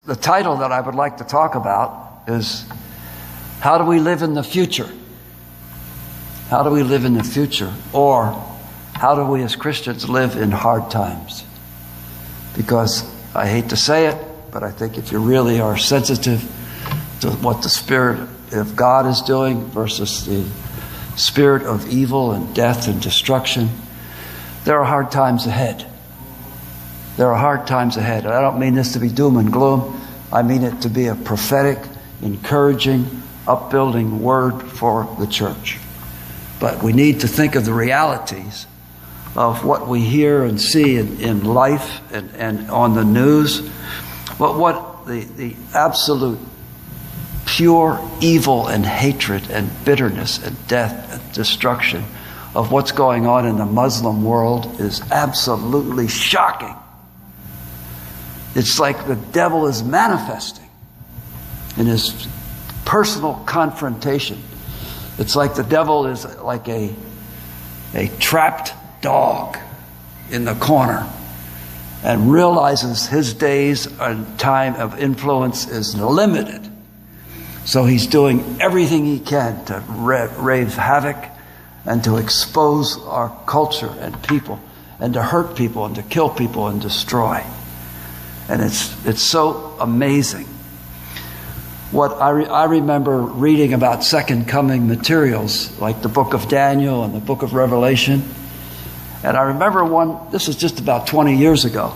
The title that I would like to talk about is, how do we live in the future? How do we live in the future? Or, how do we as Christians live in hard times? Because I hate to say it, but I think if you really are sensitive to what the Spirit of God is doing versus the spirit of evil and death and destruction, there are hard times ahead. There are hard times ahead. And I don't mean this to be doom and gloom. I mean it to be a prophetic, encouraging, upbuilding word for the church. But we need to think of the realities of what we hear and see in life and on the news. But what the absolute pure evil and hatred and bitterness and death and destruction of what's going on in the Muslim world is absolutely shocking. It's like the devil is manifesting in his personal confrontation. It's like the devil is like a trapped dog in the corner and realizes his days and time of influence is limited. So he's doing everything he can to raise havoc and to expose our culture and people and to hurt people and to kill people and destroy. And it's so amazing. What I remember reading about second coming materials, like the book of Daniel and the book of Revelation. And I remember one, this is just about 20 years ago,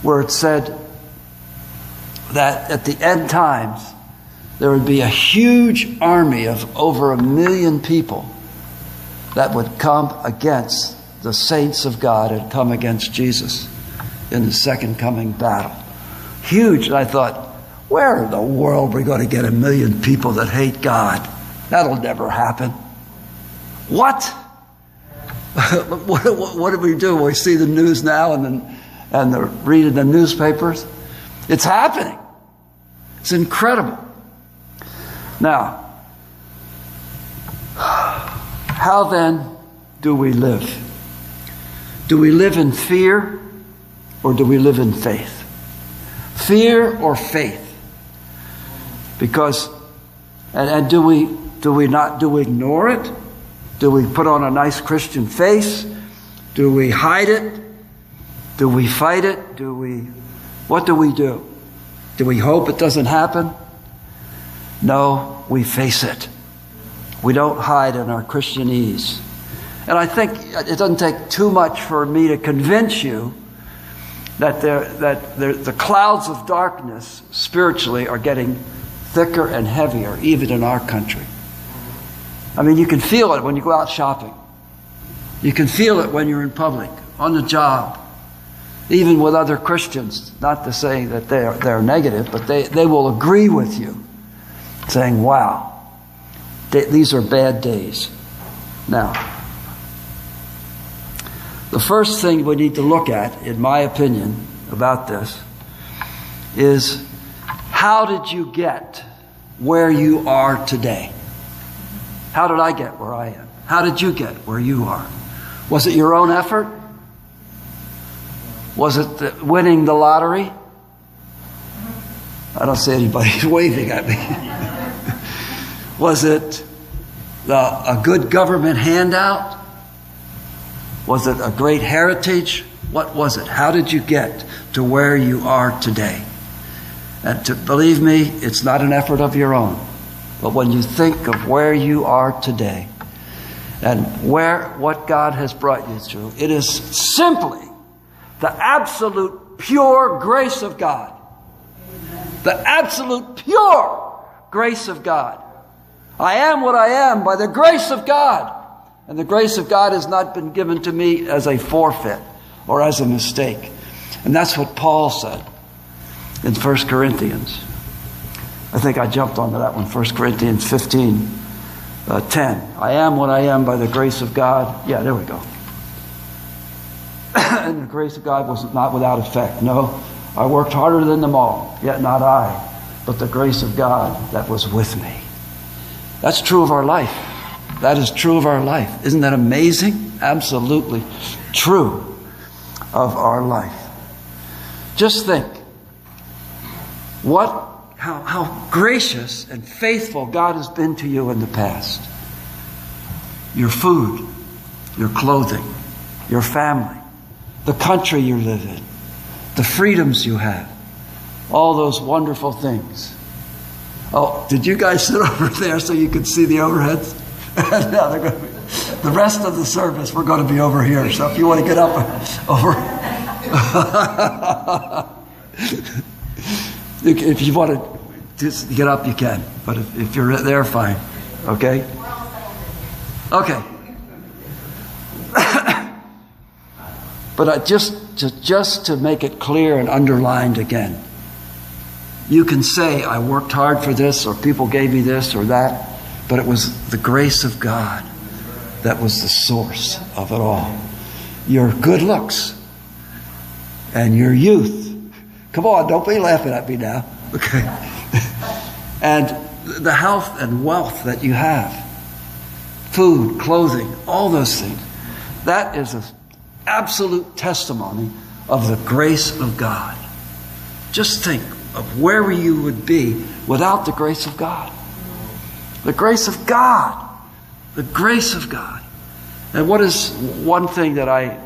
where it said that at the end times, there would be a huge army of over 1 million people that would come against the saints of God and come against Jesus in the second coming battle. Huge. And I thought, where in the world are we going to get 1 million people that hate God? That'll never happen. What? What do we do? We see the news now and read in the newspapers. It's happening. It's incredible. Now, how then do we live? Do we live in fear or do we live in faith? Fear or faith? Because, and do we ignore it? Do we put on a nice Christian face? Do we hide it? Do we fight it? What do we do? Do we hope it doesn't happen? No, we face it. We don't hide in our Christianese. And I think it doesn't take too much for me to convince you that the clouds of darkness spiritually are getting thicker and heavier, even in our country. I mean, you can feel it when you go out shopping. You can feel it when you're in public, on the job, even with other Christians. Not to say that they're negative, but they will agree with you, saying, wow, these are bad days. Now, the first thing we need to look at, in my opinion, about this is, how did you get where you are today? How did I get where I am? How did you get where you are? Was it your own effort? Was it winning the lottery? I don't see anybody waving at me. Was it a good government handout? Was it a great heritage? What was it? How did you get to where you are today? And to believe me, it's not an effort of your own. But when you think of where you are today and what God has brought you through, it is simply the absolute pure grace of God. The absolute pure grace of God. I am what I am by the grace of God. And the grace of God has not been given to me as a forfeit or as a mistake. And that's what Paul said in 1 Corinthians. I think I jumped onto that one, 1 Corinthians 15, 10. I am what I am by the grace of God. Yeah, there we go. And the grace of God was not without effect. No, I worked harder than them all, yet not I, but the grace of God that was with me. That's true of our life. That is true of our life. Isn't that amazing? Absolutely true of our life. Just think. how gracious and faithful God has been to you in the past. Your food, your clothing, your family, the country you live in, the freedoms you have, all those wonderful things. Oh, did you guys sit over there so you could see the overheads? No, they're going to be, the rest of the service, we're going to be over here. So if you want to get up over... If you want to just get up, you can. But if you're there, fine. Okay? Okay. But just to make it clear and underlined again, you can say, I worked hard for this, or people gave me this or that, but it was the grace of God that was the source of it all. Your good looks and your youth. Come on, don't be laughing at me now. Okay. And the health and wealth that you have. Food, clothing, all those things. That is an absolute testimony of the grace of God. Just think of where you would be without the grace of God. The grace of God. The grace of God. And what is one thing that I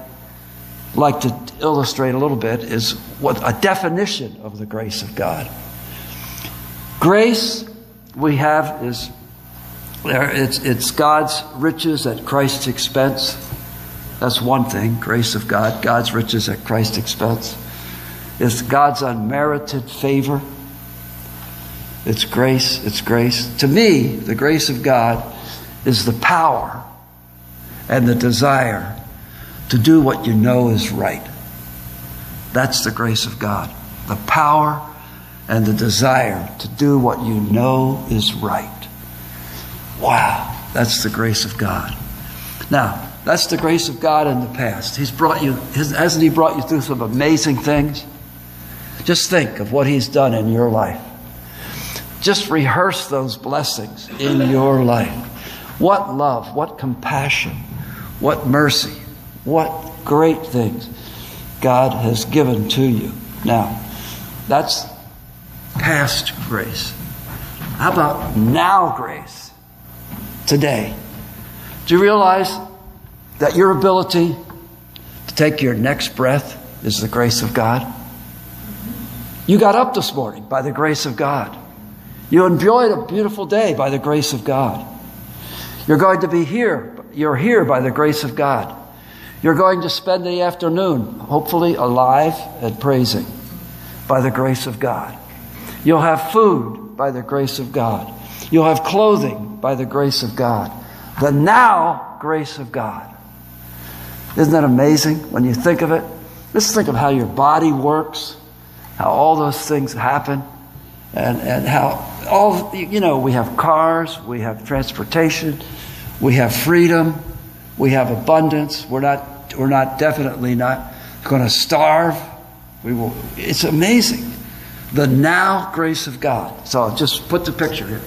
like to illustrate a little bit is what a definition of the grace of God. Grace we have is it's God's riches at Christ's expense. That's one thing, grace of God, God's riches at Christ's expense. It's God's unmerited favor. It's grace, it's grace. To me, the grace of God is the power and the desire to do what you know is right. That's the grace of God. The power and the desire to do what you know is right. Wow, that's the grace of God. Now, that's the grace of God in the past. He's brought you, hasn't He brought you through some amazing things? Just think of what He's done in your life. Just rehearse those blessings in your life. What love, what compassion, what mercy, what great things God has given to you. Now, that's past grace. How about now grace? Today. Do you realize that your ability to take your next breath is the grace of God? You got up this morning by the grace of God. You enjoyed a beautiful day by the grace of God. You're going to be here. You're here by the grace of God. You're going to spend the afternoon, hopefully alive and praising, by the grace of God. You'll have food by the grace of God. You'll have clothing by the grace of God. The now grace of God. Isn't that amazing when you think of it? Just think of how your body works, how all those things happen, and how all, you know, we have cars, we have transportation, we have freedom, we have abundance. We're definitely not going to starve. We will. It's amazing. The now grace of God. So just put the picture here.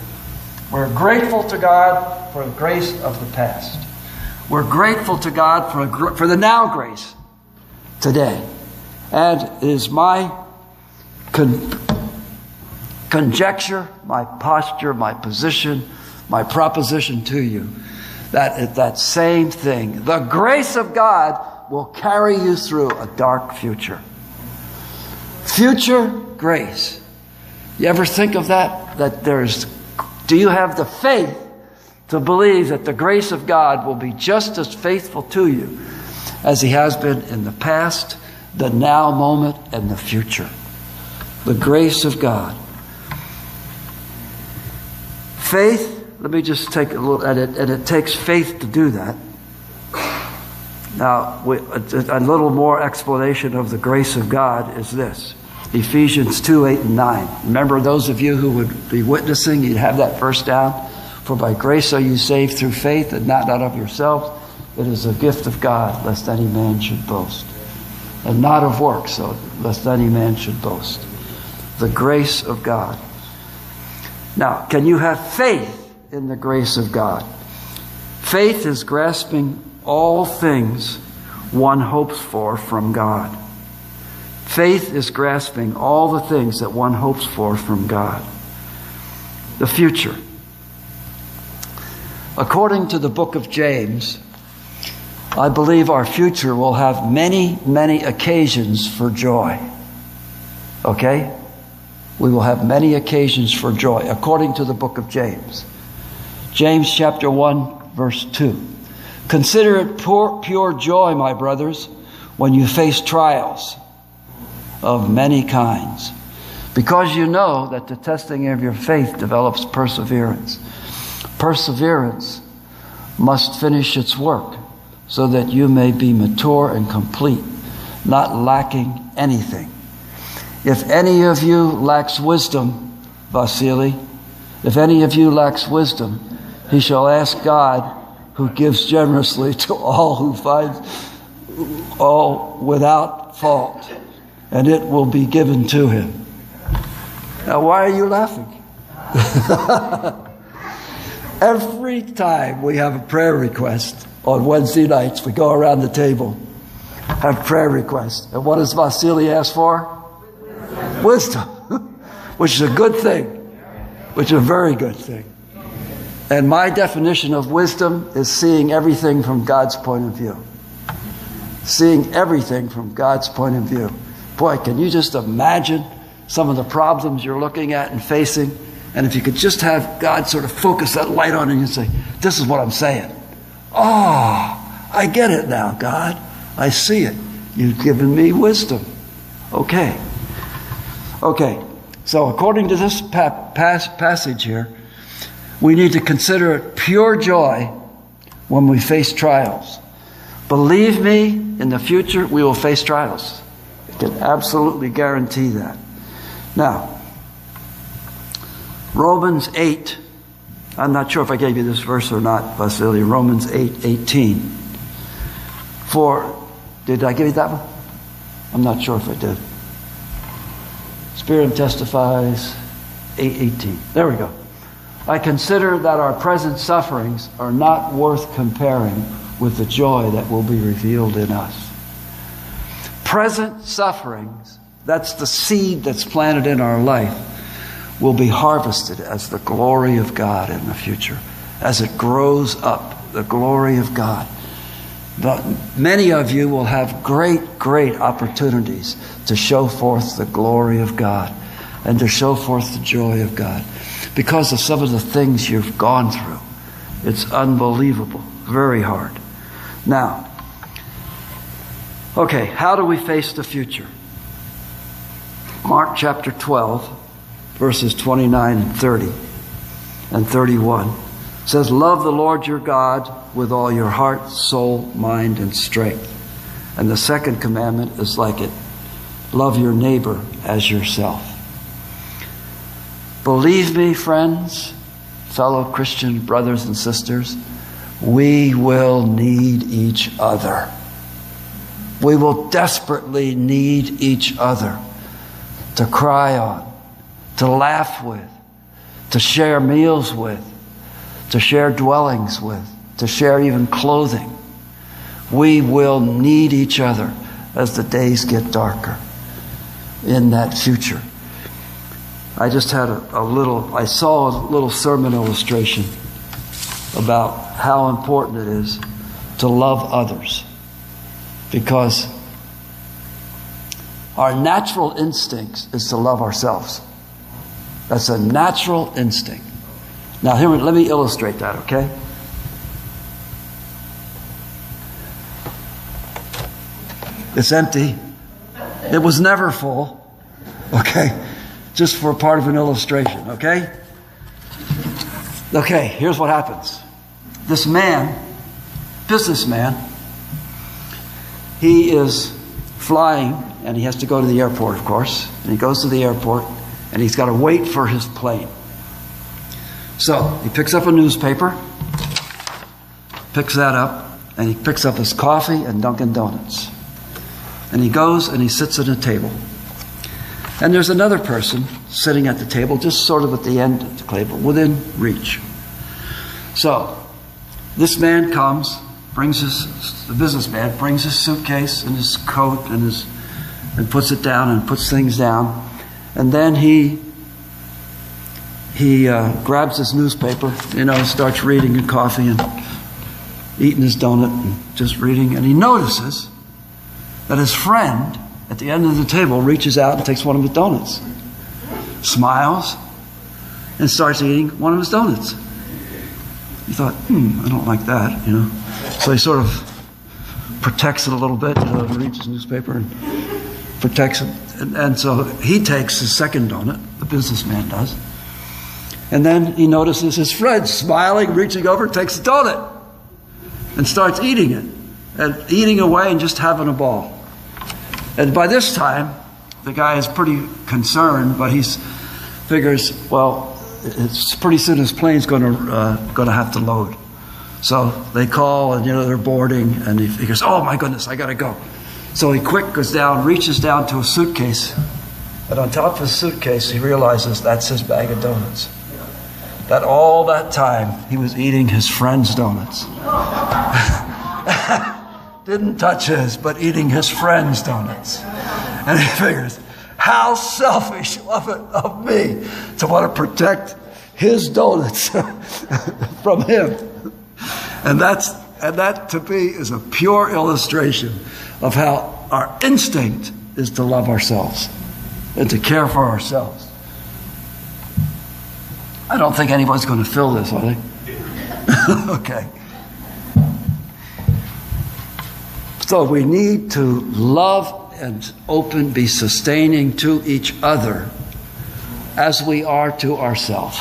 We're grateful to God for the grace of the past. We're grateful to God for the now grace today. And it is my conjecture, my posture, my position, my proposition to you, that same thing, the grace of God will carry you through a dark future. Future grace. You ever think of that? Do you have the faith to believe that the grace of God will be just as faithful to you as He has been in the past, the now moment, and the future? The grace of God. Faith, let me just take a look at it, and it takes faith to do that. Now, a little more explanation of the grace of God is this. Ephesians 2:8-9. Remember, those of you who would be witnessing, you'd have that verse down. For by grace are you saved through faith, and not out of yourselves. It is a gift of God, lest any man should boast. And not of works, so lest any man should boast. The grace of God. Now, can you have faith in the grace of God? Faith is grasping all things one hopes for from God. Faith is grasping all the things that one hopes for from God. The future. According to the book of James, I believe our future will have many, many occasions for joy. Okay? We will have many occasions for joy, according to the book of James. James chapter 1, verse 2. Consider it pure joy, my brothers, when you face trials of many kinds, because you know that the testing of your faith develops perseverance. Perseverance must finish its work, so that you may be mature and complete, not lacking anything. If any of you lacks wisdom, Vasily, if any of you lacks wisdom, he shall ask God, who gives generously to all who finds all without fault, and it will be given to him. Now, why are you laughing? Every time we have a prayer request on Wednesday nights, we go around the table, have prayer requests. And what does Vasily ask for? Wisdom. Which is a good thing. Which is a very good thing. And my definition of wisdom is seeing everything from God's point of view. Seeing everything from God's point of view. Boy, can you just imagine some of the problems you're looking at and facing? And if you could just have God sort of focus that light on it and say, this is what I'm saying. Oh, I get it now, God. I see it. You've given me wisdom. Okay. Okay. So according to this passage here, we need to consider it pure joy when we face trials. Believe me, in the future we will face trials. I can absolutely guarantee that. Now, Romans 8. I'm not sure if I gave you this verse or not, Vasily. Romans 8:18. Did I give you that one? I'm not sure if I did. Spirit testifies, 8:18. There we go. I consider that our present sufferings are not worth comparing with the joy that will be revealed in us. Present sufferings, that's the seed that's planted in our life, will be harvested as the glory of God in the future. As it grows up, the glory of God. Many of you will have great, great opportunities to show forth the glory of God and to show forth the joy of God because of some of the things you've gone through. It's unbelievable. Very hard. Now, okay, how do we face the future? Mark chapter 12, verses 29 and 30 and 31 says, love the Lord your God with all your heart, soul, mind, and strength. And the second commandment is like it. Love your neighbor as yourself. Believe me, friends, fellow Christian brothers and sisters, we will need each other. We will desperately need each other to cry on, to laugh with, to share meals with, to share dwellings with, to share even clothing. We will need each other as the days get darker in that future. I just had I saw a little sermon illustration about how important it is to love others, because our natural instinct is to love ourselves. That's a natural instinct. Now, here, let me illustrate that, okay? It's empty. It was never full. Okay? Just for part of an illustration, okay? Okay, here's what happens. This man, businessman, he is flying, and he has to go to the airport, of course. And he goes to the airport, and he's got to wait for his plane. So he picks up a newspaper, picks that up, and he picks up his coffee and Dunkin' Donuts. And he goes and he sits at a table. And there's another person sitting at the table, just sort of at the end of the table, within reach. So this man comes, the businessman brings his suitcase and his coat and his and puts it down and puts things down. And then he grabs his newspaper, starts reading and coffee and eating his donut and just reading. And he notices that his friend at the end of the table reaches out and takes one of his donuts, smiles, and starts eating one of his donuts. He thought, I don't like that, So he sort of protects it a little bit, reads his newspaper and protects it. And so he takes his second donut, the businessman does. And then he notices his friend smiling, reaching over, takes the donut and starts eating it. And eating away and just having a ball. And by this time, the guy is pretty concerned, but he figures, well, it's pretty soon his plane's going to have to load. So they call, and they're boarding, and he figures, oh my goodness, I got to go. So he quick goes down, reaches down to a suitcase, and on top of his suitcase, he realizes that's his bag of donuts. That all that time he was eating his friend's donuts. Didn't touch his, but eating his friend's donuts. And he figures, how selfish of me to want to protect his donuts from him. And that to me is a pure illustration of how our instinct is to love ourselves and to care for ourselves. I don't think anybody's going to fill this, are they? Okay. So we need to love and be sustaining to each other as we are to ourselves.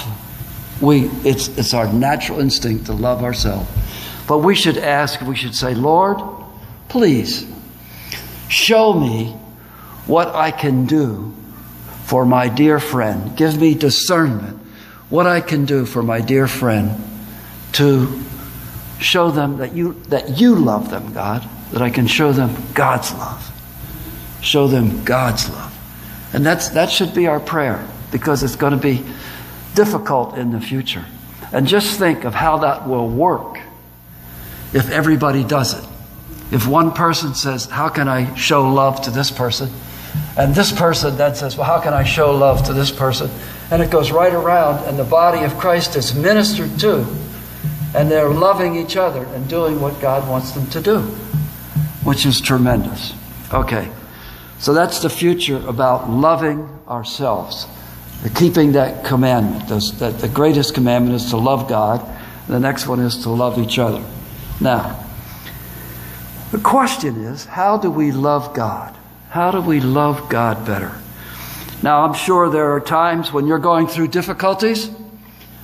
It's our natural instinct to love ourselves. But we should say, Lord, please show me what I can do for my dear friend. Give me discernment, what I can do for my dear friend to show them that you love them, God. That I can show them God's love. Show them God's love. And that should be our prayer, because it's going to be difficult in the future. And just think of how that will work if everybody does it. If one person says, how can I show love to this person? And this person then says, well, how can I show love to this person? And it goes right around, and the body of Christ is ministered to. And they're loving each other and doing what God wants them to do, which is tremendous. Okay, so that's the future about loving ourselves, keeping that commandment. That the greatest commandment is to love God. The next one is to love each other. Now, the question is, how do we love God? How do we love God better? Now, I'm sure there are times when you're going through difficulties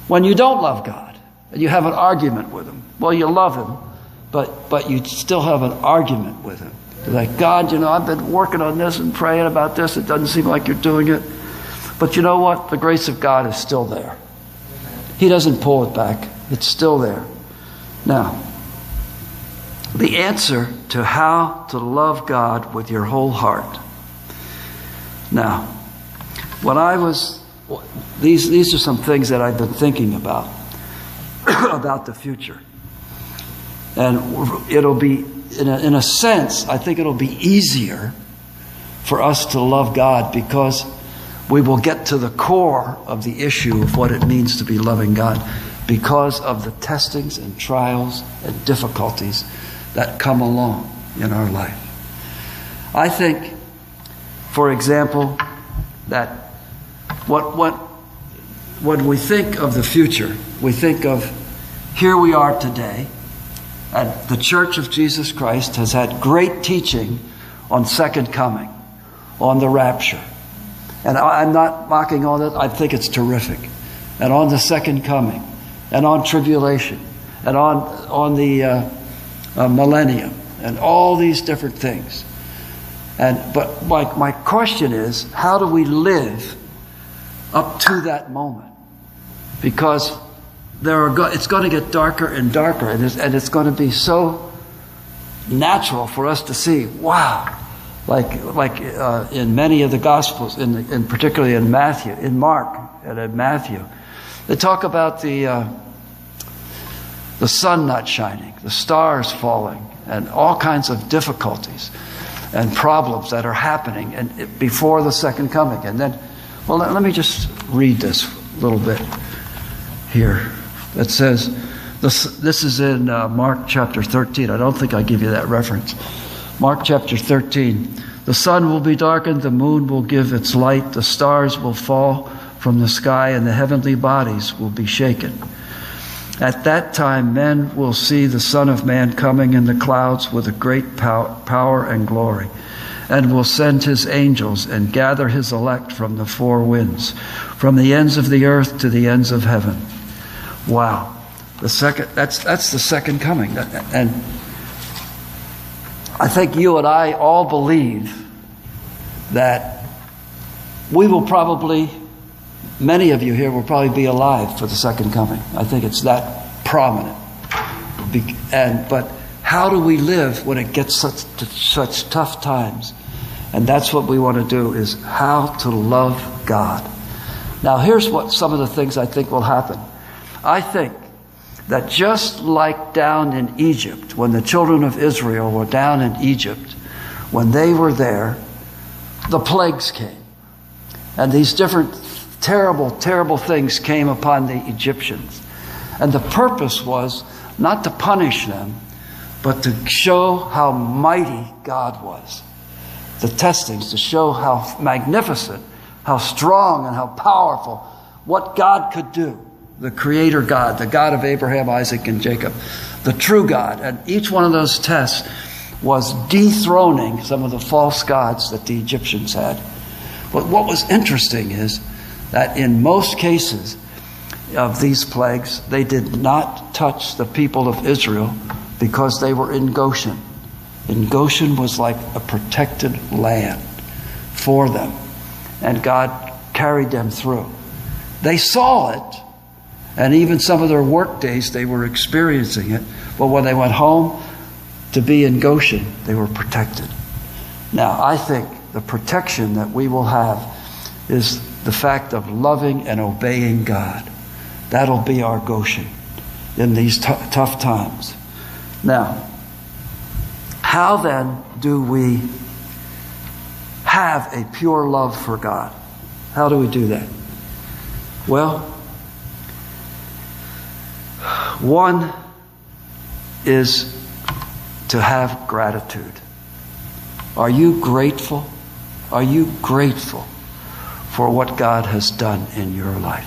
when you don't love God and you have an argument with Him. Well, you love Him, but you still have an argument with Him. You're like, God, I've been working on this and praying about this. It doesn't seem like you're doing it. But you know what? The grace of God is still there. He doesn't pull it back. It's still there. Now, the answer to how to love God with your whole heart. Now, when these are some things that I've been thinking about, about the future. And it'll be, in a sense, I think it'll be easier for us to love God because we will get to the core of the issue of what it means to be loving God because of the testings and trials and difficulties that come along in our life. I think, for example, that when we think of the future, we think of here we are today, and the Church of Jesus Christ has had great teaching on second coming, on the rapture. And I'm not mocking on it. I think it's terrific. And on the second coming, and on tribulation, and on the millennium, and all these different things. But my question is, how do we live up to that moment? Because it's going to get darker and darker, and it's going to be so natural for us to see, wow, like in many of the Gospels, in particularly in Mark and in Matthew, they talk about the sun not shining, the stars falling, and all kinds of difficulties. and problems that are happening and before the second coming. And then, well, let me just read this a little bit here. It says, this is in Mark chapter 13. I don't think I give you that reference. Mark chapter 13. The sun will be darkened, the moon will give its light, the stars will fall from the sky, and the heavenly bodies will be shaken. At that time, men will see the Son of Man coming in the clouds with a great power and glory, and will send his angels and gather his elect from the four winds, from the ends of the earth to the ends of heaven. Wow. That's the second coming. And I think you and I all believe that we will probably, many of you here will probably be alive for the second coming. I think it's that prominent. But how do we live when it gets such tough times? And that's what we want to do, is how to love God. Now here's what some of the things I think will happen. I think that just like down in Egypt, when the children of Israel were down in Egypt, when they were there, the plagues came. And these different terrible, terrible things came upon the Egyptians. And the purpose was not to punish them, but to show how mighty God was. The testings to show how magnificent, how strong and how powerful, what God could do. The Creator God, the God of Abraham, Isaac, and Jacob, the true God. And each one of those tests was dethroning some of the false gods that the Egyptians had. But what was interesting is that in most cases of these plagues, they did not touch the people of Israel because they were in Goshen. And Goshen was like a protected land for them. And God carried them through. They saw it. And even some of their work days, they were experiencing it. But when they went home to be in Goshen, they were protected. Now, I think the protection that we will have is the fact of loving and obeying God. That'll be our Goshen in these tough times. Now, how then do we have a pure love for God? How do we do that? Well, one is to have gratitude. Are you grateful? Are you grateful for what God has done in your life?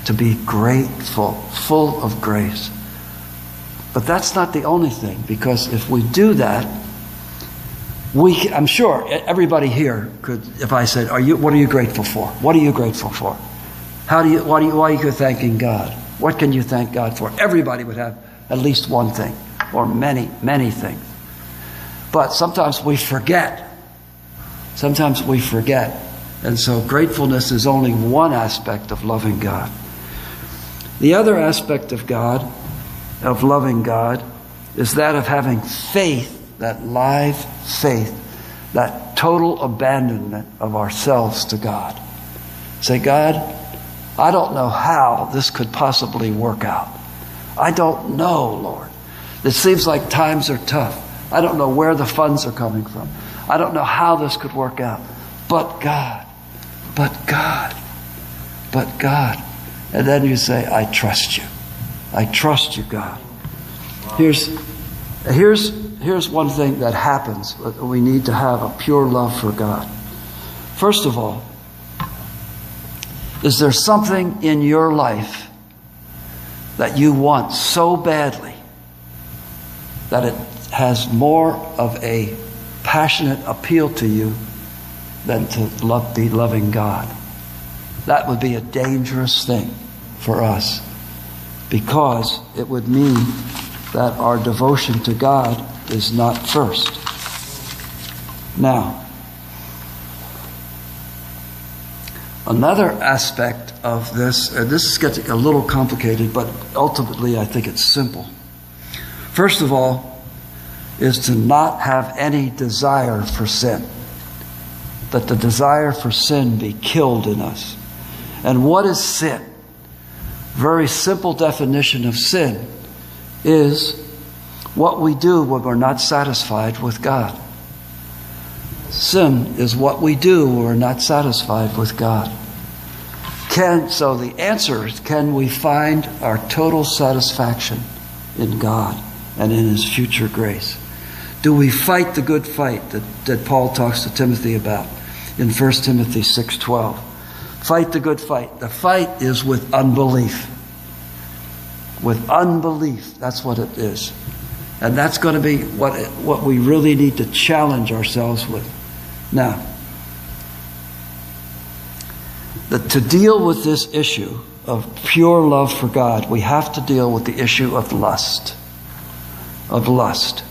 To be grateful, full of grace. But that's not the only thing, because if we do that, I'm sure everybody here could, if I said, what are you grateful for? What are you grateful for? Why are you thanking God? What can you thank God for? Everybody would have at least one thing, or many, many things. But sometimes we forget. Sometimes we forget. And so gratefulness is only one aspect of loving God. The other aspect of loving God, is that of having faith, that live faith, that total abandonment of ourselves to God. Say, God, I don't know how this could possibly work out. I don't know, Lord. It seems like times are tough. I don't know where the funds are coming from. I don't know how this could work out. But God, but God, but God. And then you say, I trust you. I trust you, God. Here's one thing that happens. We need to have a pure love for God. First of all, is there something in your life that you want so badly that it has more of a passionate appeal to you than to be loving God? That would be a dangerous thing for us, because it would mean that our devotion to God is not first. Now, another aspect of this, and this is getting a little complicated, but ultimately I think it's simple. First of all, is to not have any desire for sin. That the desire for sin be killed in us. And what is sin? Very simple definition of sin is what we do when we're not satisfied with God. Sin is what we do when we're not satisfied with God. So the answer is, can we find our total satisfaction in God and in His future grace? Do we fight the good fight that Paul talks to Timothy about in 1 Timothy 6:12? Fight the good fight. The fight is with unbelief. With unbelief, that's what it is. And that's going to be what we really need to challenge ourselves with. Now, to deal with this issue of pure love for God, we have to deal with the issue of lust. Of lust.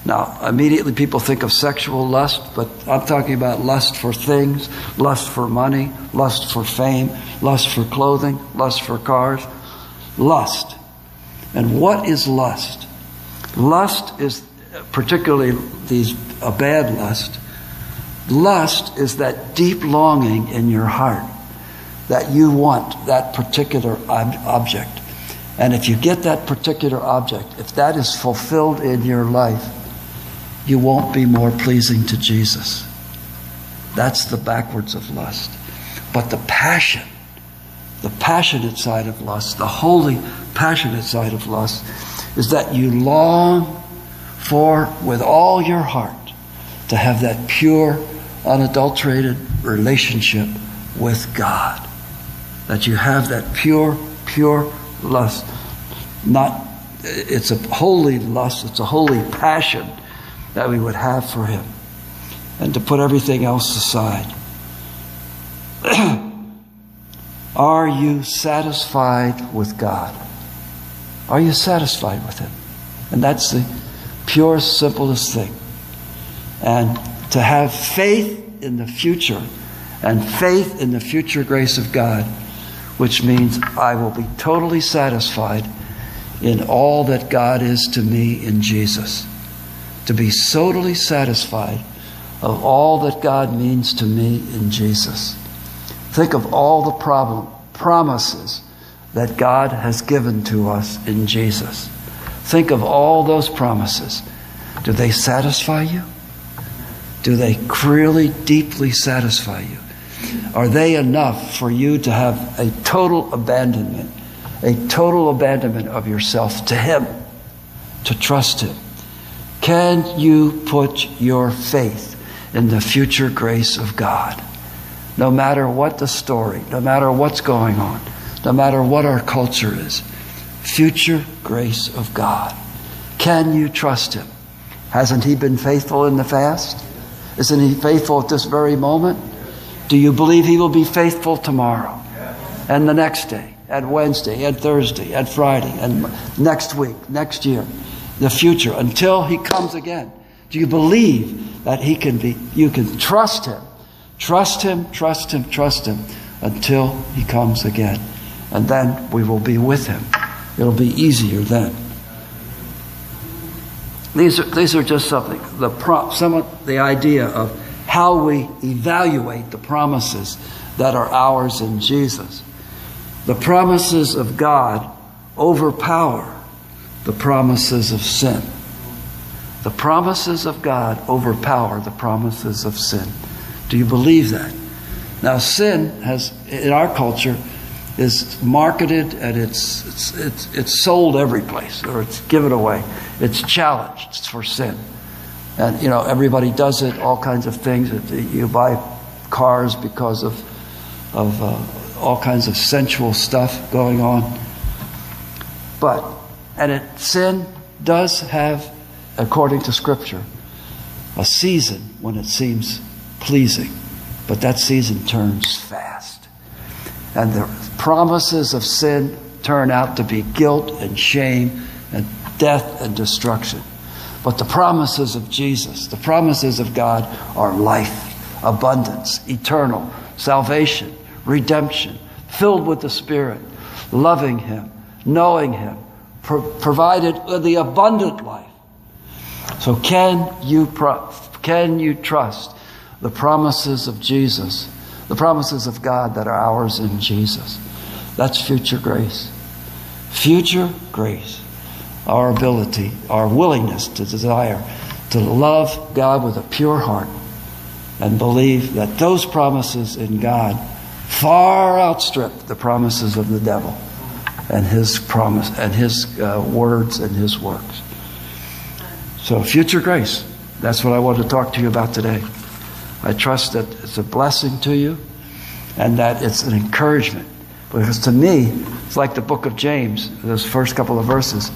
Now, immediately people think of sexual lust, but I'm talking about lust for things, lust for money, lust for fame, lust for clothing, lust for cars. Lust. And what is lust? Lust is, particularly a bad lust. Lust is that deep longing in your heart that you want that particular object. And if you get that particular object, if that is fulfilled in your life, you won't be more pleasing to Jesus. That's the backwards of lust. But the passionate side of lust, the holy, passionate side of lust, is that you long for, with all your heart, to have that pure, unadulterated relationship with God. That you have that pure lust. It's a holy lust, it's a holy passion that we would have for Him. And to put everything else aside. Are you satisfied with God? Are you satisfied with Him? And that's the purest, simplest thing. And to have faith in the future, and faith in the future grace of God, which means I will be totally satisfied in all that God is to me in Jesus. To be totally satisfied of all that God means to me in Jesus. Think of all the promises that God has given to us in Jesus. Think of all those promises. Do they satisfy you? Do they really deeply satisfy you? Are they enough for you to have a total abandonment of yourself to Him, to trust Him? Can you put your faith in the future grace of God? No matter what the story, no matter what's going on, no matter what our culture is, future grace of God. Can you trust Him? Hasn't He been faithful in the past? Isn't He faithful at this very moment? Do you believe He will be faithful tomorrow and the next day and Wednesday and Thursday and Friday and next week, next year, the future, until He comes again? Do you believe that you can trust Him? Trust Him, trust Him, trust Him until He comes again. And then we will be with Him. It'll be easier then. These are just something, the idea of how we evaluate the promises that are ours in Jesus. The promises of God overpower the promises of sin. The promises of God overpower the promises of sin. Do you believe that? Now, sin has, in our culture, is marketed and it's sold every place, or it's given away. It's challenged for sin. And, everybody does it, all kinds of things. You buy cars because of all kinds of sensual stuff going on. Sin does have, according to Scripture, a season when it seems pleasing. But that season turns fast. And the promises of sin turn out to be guilt and shame and death and destruction. But the promises of Jesus, the promises of God, are life, abundance, eternal, salvation, redemption, filled with the Spirit, loving Him, knowing Him, provided the abundant life. So can you trust the promises of Jesus, the promises of God that are ours in Jesus? That's future grace. Future grace. Our ability, our willingness to desire to love God with a pure heart, and believe that those promises in God far outstrip the promises of the devil and his promise and his words and his works. So future grace, that's what I want to talk to you about today. I trust that it's a blessing to you and that it's an encouragement. Because to me, it's like the book of James, those first couple of verses.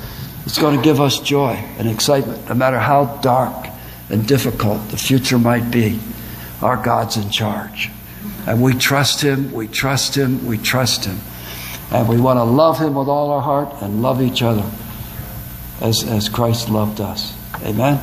It's going to give us joy and excitement, no matter how dark and difficult the future might be. Our God's in charge. And we trust Him, we trust Him, we trust Him. And we want to love Him with all our heart and love each other as Christ loved us. Amen?